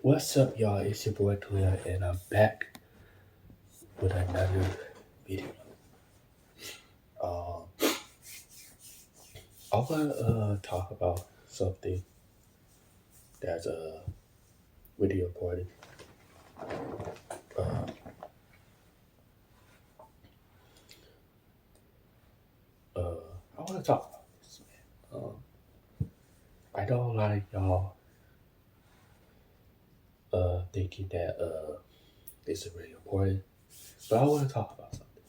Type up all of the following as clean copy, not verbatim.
What's up, y'all? It's your boy Cleo, and I'm back with another video. Um, I want to talk about something that's really important. Uh, I want to talk about this, man. I know a lot of y'all thinking that this is really important, but I want to talk about something.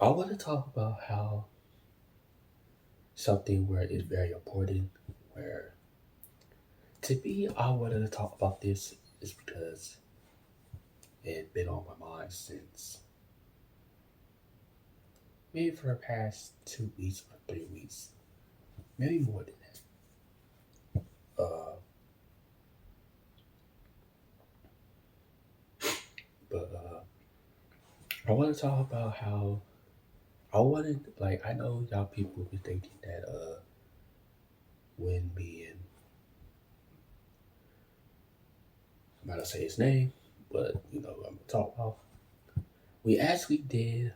I want to talk about how something where it's very important, where to me, I wanted to talk about this is because it's been on my mind since maybe for the past 2 weeks or 3 weeks, maybe more than that. But I want to talk about how I know y'all people be thinking that when me and I'm not gonna say his name, but you know what I'm gonna talk about. We actually did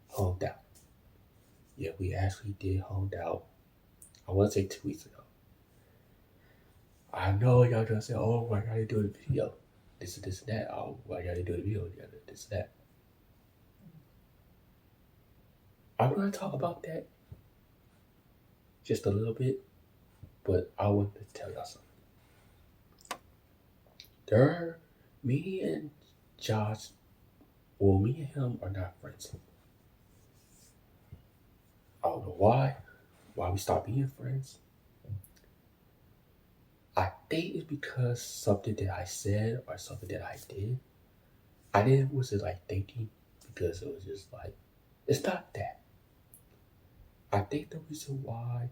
hung out. Yeah, we actually did hung out. I want to say 2 weeks ago. I know y'all gonna say, "Oh, why gotta do the video? This and that. Oh, why gotta do the video together? This and that." I'm gonna talk about that just a little bit, but I want to tell y'all something. There, me and Josh, well, me and him are not friends. I don't know why we stopped being friends. I think it's because something that I said or something that I did. I didn't was it like thinking because it was just like it's not that. I think the reason why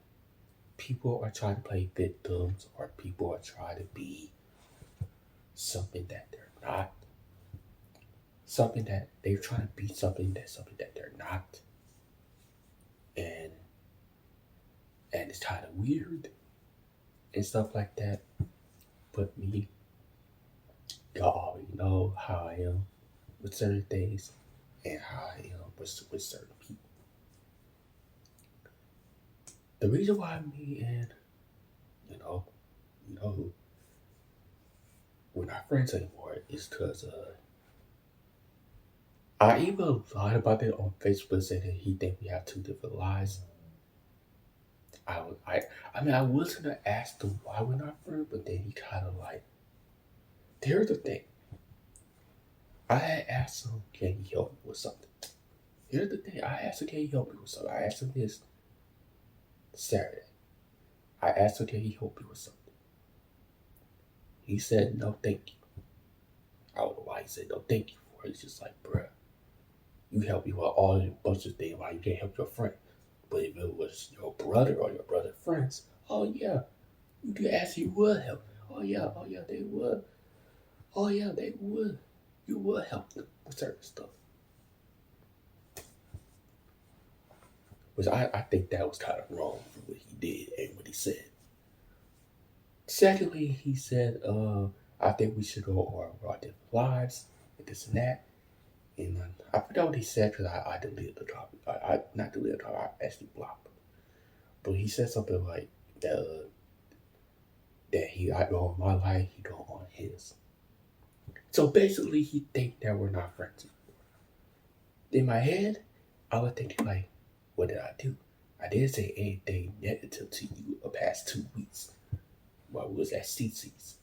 people are trying to play victims or people are trying to be something that they're not, something that they're trying to be something that they're not, and it's kind of weird and stuff like that. But me, y'all already know how I am with certain things and how I am with certain people. The reason why me and you know, you know, who we're not friends anymore is because I even lied about it on Facebook saying that he think we have two different lives. I was I mean I was gonna ask him why we're not friends, but then he kind of like here's the thing. I had asked him, can he help me with something? Here's the thing. I asked him, can he help me with something? I asked him this Saturday. I asked him, can he help me with something? He said, no, thank you. I don't know why he said no, thank you for it. It's just like, bruh, you help me with all a bunch of things. Why you can't help your friend? But if it was your brother or your brother friends, oh yeah, you could ask you would help. Oh yeah, they would. Oh yeah, they would. You would help them with certain stuff. Which I think that was kind of wrong for what he did and what he said. Secondly, he said, I think we should go our different lives and this and that. And I forgot what he said because I deleted the topic. I not deleted the topic, I actually blocked him. But he said something like that I go on my life, he go on his. So basically, he think that we're not friends. In my head, I was thinking like, what did I do? I didn't say anything negative to you the past 2 weeks while we was at CC's.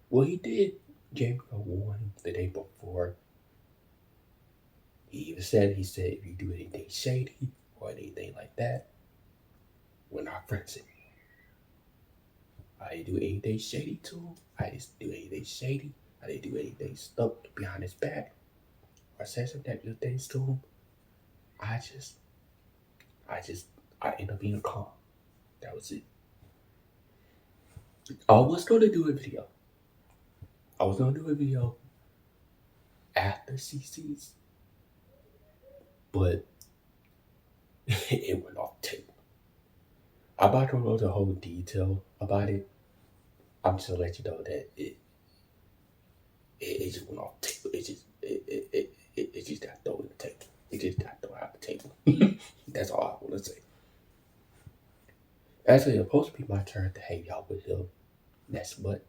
Well, he did gave me a warning the day before. He said, if you do anything shady or anything like that, we're not friends anymore. I didn't do anything shady to him. I didn't do anything shady. I didn't do anything stuff behind his back or say some negative things to him. I just, I just, I ended up being calm. That was it. I was going to do a video. I was going to do a video after CC's, but it went off the table. I'm not going to go into whole detail about it, I'm just gonna let you know that it just went off the table. It just got thrown in the table. It just got thrown out the table. That's all I want to say. Actually, it's supposed to be my turn to hang out with him. That's but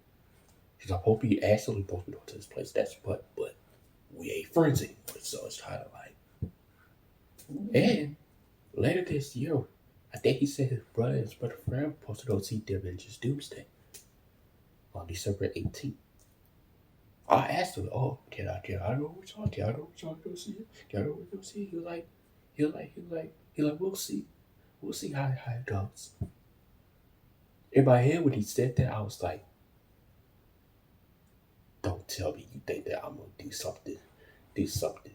he's supposed to be actually supposed to go to this place. That's but we ain't friends anymore. So it's kind of like. And later this year, I think he said his brother and his brother friend supposed to go see Dimensions Doomsday on December 18th. I asked him, "Oh, can I go with y'all? Can I go with y'all to go see it? Can I go with go see it?" He like, we'll see how it goes. In my head, when he said that, I was like, "Don't tell me you think that I'm gonna do something, do something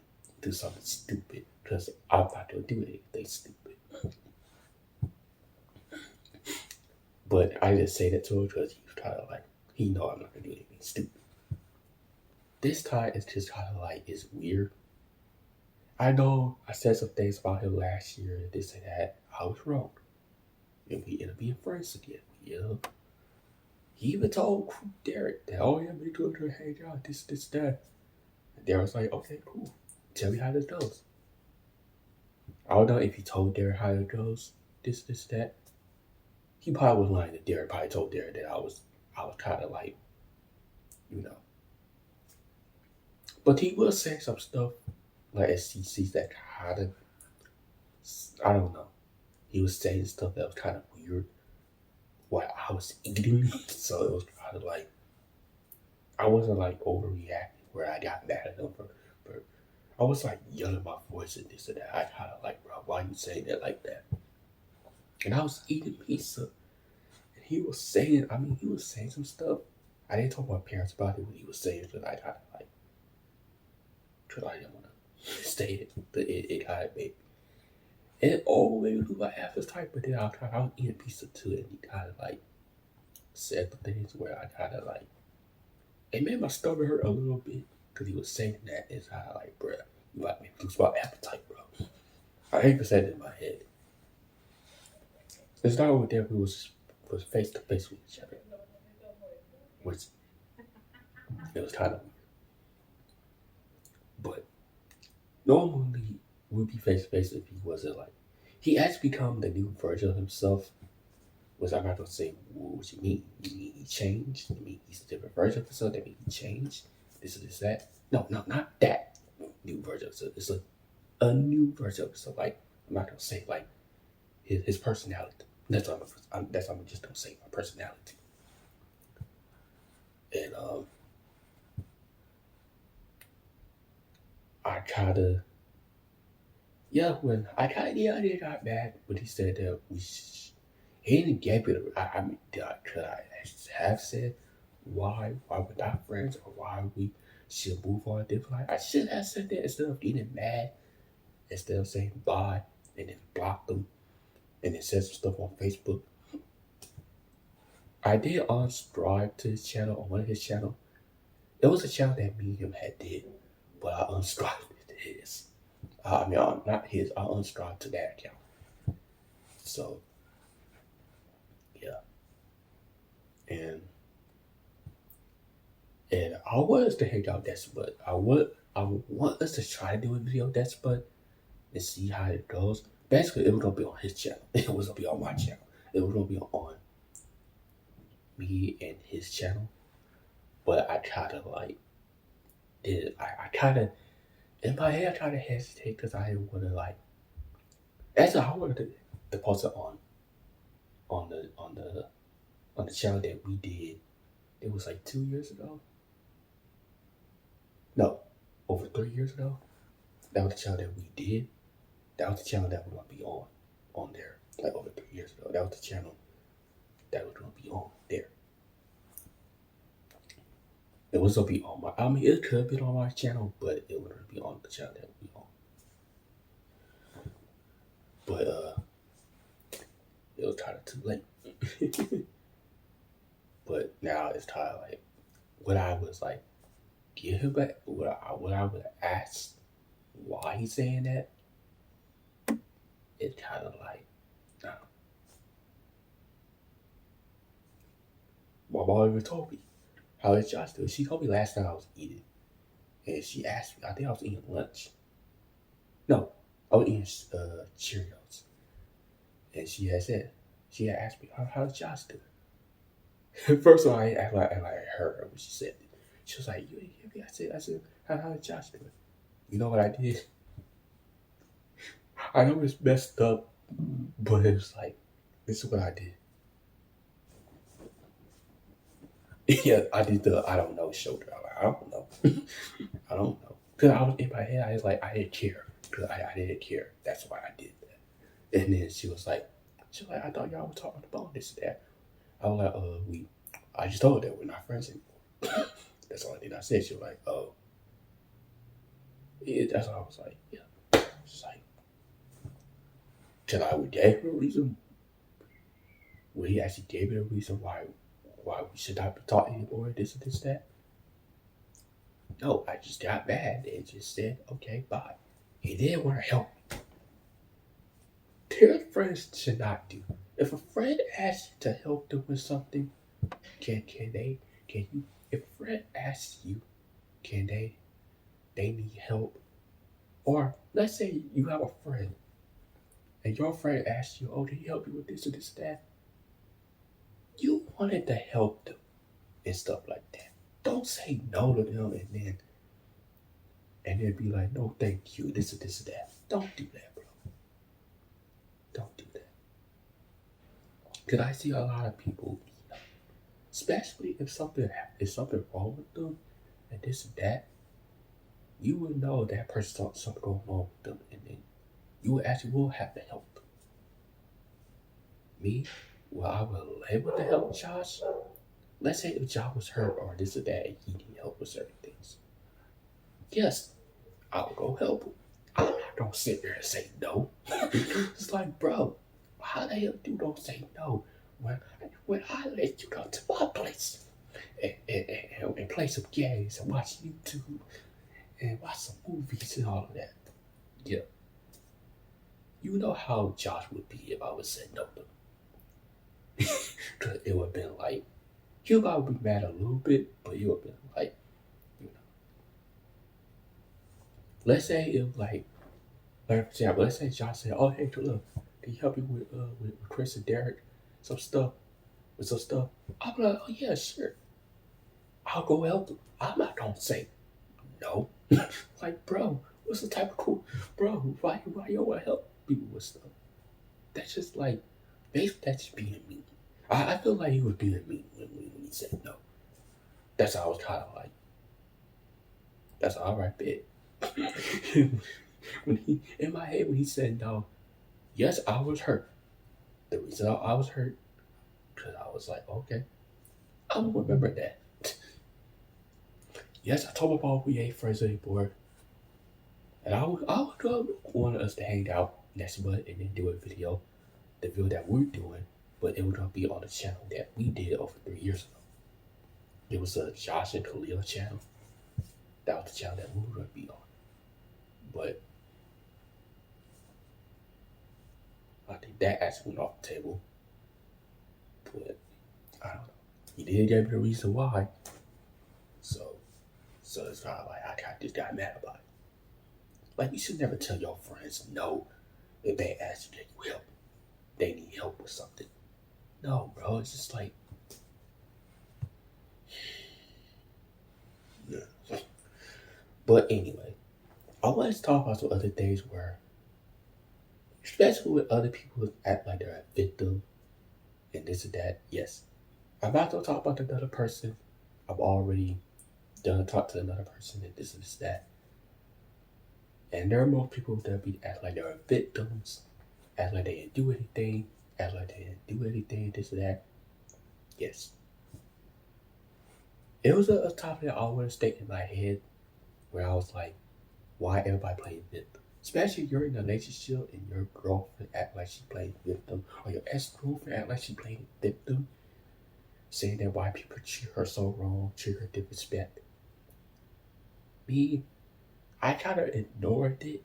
stupid, because I'm not gonna do anything stupid." But I didn't say that to him because he was kind of like, he know I'm not gonna do anything stupid. This time, it's just kind of like it's weird. I know I said some things about him last year, this and that. I was wrong. And we ended up being friends again. He even told Derek that, "Oh yeah, me too, to hang out, this, that." And Derek was like, "Okay, cool. Tell me how this goes." I don't know if he told Derek how it goes, this, that. He probably was lying to Derek, probably told Derek that I was kind of like, you know. But he will say some stuff, like as he sees that kind of, I don't know. He was saying stuff that was kind of weird while I was eating. So it was kind of like, I wasn't like overreacting where I got mad at him for I was like yelling my voice and this and that. I kind of like, "Bro, why you saying that like that?" And I was eating pizza, and he was saying some stuff. I didn't talk to my parents about it when he was saying it, because I kind of like, cause I didn't want to state it, but it kind of made it all the way through my appetite. But then I was eating pizza too, and he kind of like said the things where I kind of like, it made my stomach hurt a little bit because he was saying that. It's kind of like, "Bruh, you about to make me lose my appetite, bro." I even said it in my head. It's not over there. We was face to face with each other, which it was kind of weird. But normally we'd be face to face if he wasn't like, he actually become the new version of himself. Which I'm not gonna say what you mean. You mean he changed? You mean he's a different version of himself? That mean he changed? This is that? No, not that new version of himself. It's a new version of himself. Like, I'm not gonna say like his personality. That's what I'm just gonna say, my personality. And I kinda, yeah, when I kind of, yeah, I did got mad when he said that he didn't get it. I mean, could I have said why we're not friends, or why we should move on different? I should have said that instead of getting mad, instead of saying bye and then block them and then said some stuff on Facebook. I did unsubscribe to his channel, on one of his channel. It was a channel that me and him had did, but I unsubscribed to his. I mean, not his. I unsubscribed to that account. So yeah, and I want us to hang out that's but I would want us to try to do a video that's but and see how it goes. Basically, it was gonna be on his channel. It was gonna be on my channel. It was gonna be on me and his channel. But I kind of like did. I kind of, in my head, I kind of hesitate because I didn't want to like. Actually, I wanted to post it on the on the on the channel that we did. It was like 2 years ago. No, over 3 years ago. That was the channel that we did. That was the channel that was gonna be on there. Like over 3 years ago. That was the channel that was gonna be on there. It was gonna be on my. I mean, it could have been on my channel, but it wouldn't be on the channel that we on. But it was kind of too late. But now it's kind of like what I was like, give him back. What I would ask why he's saying that. It's kind of like, nah. My mom even told me how is Josh doing. She told me last night I was eating, and she asked me. I think I was eating lunch. No, I was eating Cheerios, and she had asked me how's Josh doing. First of all, I act like I heard her when she said it. She was like, "You ain't hear me?" I said, how's Josh doing? You know what I did? I know it's messed up, but it's like, this is what I did. Yeah, I did the I don't know shoulder. I'm like, I don't know. I don't know. Because I was in my head, I was like, I didn't care. Because I didn't care. That's why I did that. And then she was like, I thought y'all were talking about this and that. I was like, I just told her that we're not friends anymore. That's the only thing I said. She was like, oh. Yeah, that's all I was like, yeah. She's like, because I would gave her a reason. Well, he actually gave me a reason why we should not be talking anymore, this and this, that. No, I just got mad and just said, okay, bye. He didn't want to help me. Their friends should not do. If a friend asks you to help them with something, can you if a friend asks you, can they need help? Or let's say you have a friend and your friend asks you, oh, can you help me with this or this, that? You wanted to help them and stuff like that. Don't say no to them and then be like, no, thank you, this or this or that. Don't do that, bro. Don't do that. Because I see a lot of people, especially if something wrong with them and this and that, you will know that person something going on with them, and then you actually will have to help them. Me, well, I will able to help Josh. Let's say if Josh was hurt or this or that, and he need help with certain things. Yes, I'll go help him. I'm not gonna sit there and say no. It's like, bro, how the hell you don't say no when I let you come to my place and play some games and watch YouTube and watch some movies and all of that? Yeah. You know how Josh would be if I would say no to him. Cause it would have been like, he would probably be mad a little bit, but it would have been like, you know. Let's say if like for example, let's say Josh said, oh hey look, can you help me with Chris and Derek? Some stuff with some stuff. I'm like, oh yeah, sure. I'll go help them. I'm not gonna say no. Like, bro, what's the type of cool bro, why you wanna help people with stuff? That's just like basically that's just being mean. I feel like he was being mean when he said no. That's how I was kinda like, that's all right, bet. When he in my head when he said no, yes, I was hurt. The reason I was hurt, because I was like, okay, I'm gonna remember that. Yes, I told my mom we ain't friends anymore. And I would want us to hang out next month and then do a video, the video that we're doing, but it would gonna be on the channel that we did over 3 years ago. It was a Josh and Khalil channel. That was the channel that we were gonna be on. But I think that actually went off the table. But I don't know. He did give me the reason why. So it's kind of like I just got mad about it. Like, you should never tell your friends no if they ask you that you help. They need help with something. No, bro. It's just like, yeah. But anyway, I want to talk about some other things where, especially with other people who act like they're a victim and this and that. Yes, I'm not gonna talk about another person. I've already done talk to another person and this and this that. And there are more people that be act like they're victims, act like they didn't do anything, act like they didn't do anything, this and that. Yes. It was a topic that I always stayed in my head where I was like, why everybody playing victim? Especially if you're in a relationship and your girlfriend act like she playing victim, or your ex-girlfriend act like she playing victim, saying that why people treat her so wrong, treat her disrespect. Me, I kind of ignored it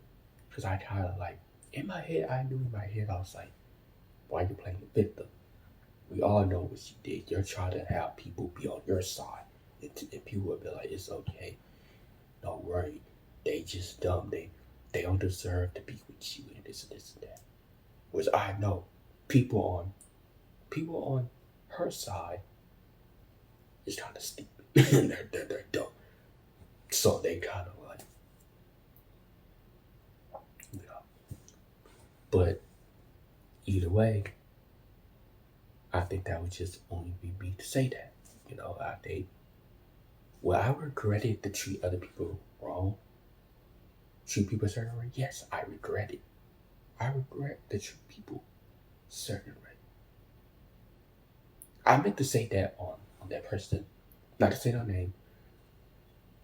because I kind of like, in my head, I knew in my head, I was like, why you playing victim? We all know what you did. You're trying to have people be on your side. And people will be like, it's okay. Don't worry. They just dumb. They don't deserve to be with you and this and this and that. Which I know people on her side is kind of stupid. they're dumb. So they kind of like, you know. But either way, I think that would just only be me to say that. You know, I regretted to treat other people wrong, treat people a certain way. Yes, I regret it. I regret to treat people a certain way. I meant to say that on that person, not to say their name.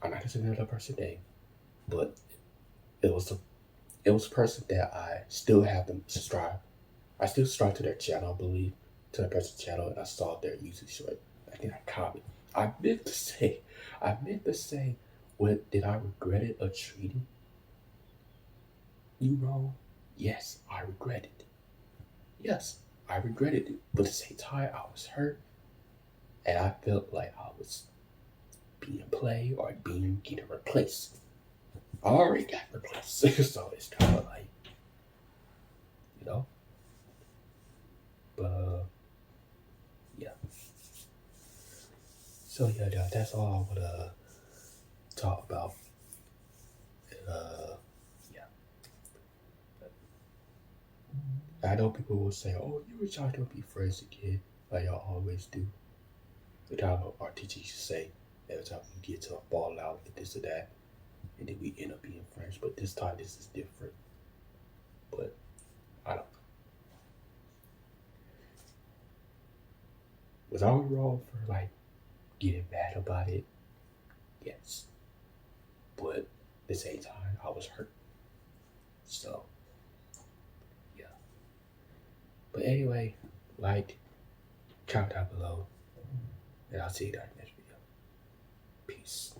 I'm not to say that person's name, but it was a it was a person that I still have them subscribe. I still subscribe to their channel, I believe, to that person's channel, and I saw their YouTube short. I think I comment. I meant to say, what did I regret it or treating you wrong? Yes, I regret it. Yes, I regretted it. But at the same time, I was hurt, and I felt like I was being played or getting replaced. I already got replaced, so it's kind of like, you know. But yeah. So yeah, that's all I would talk about. Uh, yeah. I know people will say, "Oh, you wish y'all don't be friends again," like y'all always do. But I know our teachers used to say every time we get to a ball out and this or that, and then we end up being friends. But this time, this is different. But I don't. Was I wrong for like getting mad about it? Yes. But at the same time, I was hurt. So yeah. But anyway, like, comment down below, and I'll see you guys next video. Peace.